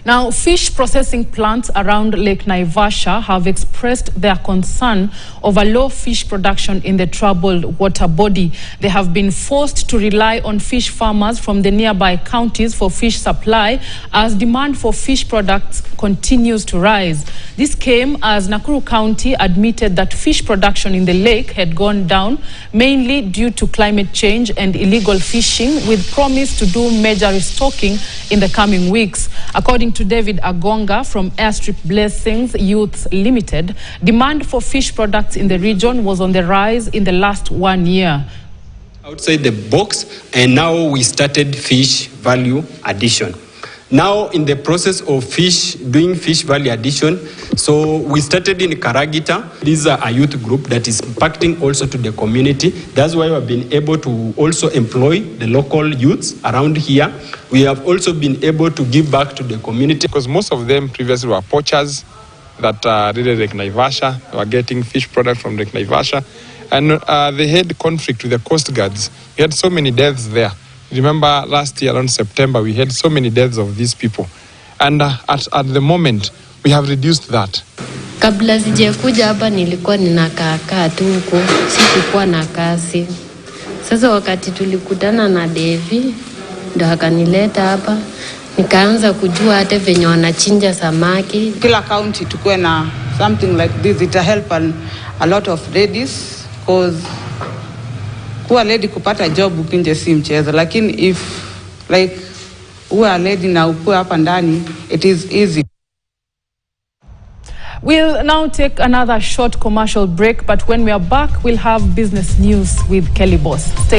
Now, fish processing plants around Lake Naivasha have expressed their concern over low fish production in the troubled water body. They have been forced to rely on fish farmers from the nearby counties for fish supply as demand for fish products continues to rise. This came as Nakuru County admitted that fish production in the lake had gone down, mainly due to climate change and illegal fishing, with promise to do major restocking in the coming weeks. According to David Agonga from Airstrip Blessings Youth Limited, demand for fish products in the region was on the rise in the last 1 year. Outside the box, and now we started fish value addition. Now in the process of doing fish value addition, so we started in Karagita. This is a youth group that is impacting also to the community. That's why we've been able to also employ the local youths around here. We have also been able to give back to the community. Because most of them previously were poachers that did Lake Naivasha, were getting fish product from Lake Naivasha. And they had conflict with the coast guards. We had so many deaths there. Remember last year around September, we had so many deaths of these people. And at the moment, we have reduced that. Kabla sijakuja hapa nilikuwa ninakaa tu huko, sikuwa na kazi. Sasa wakati tulikutana na Devi, ndo akanileta hapa, nikaanza kujua hata venye wanachinja samaki. Kila county tukue na something like this, it help a lot of ladies, because kuwa lady kupata job ukinje si mchezo, lakini if like uwe lady na ukue hapa ndani, it is easy. We'll now take another short commercial break, but when we are back, we'll have business news with Kelly Boss. Stay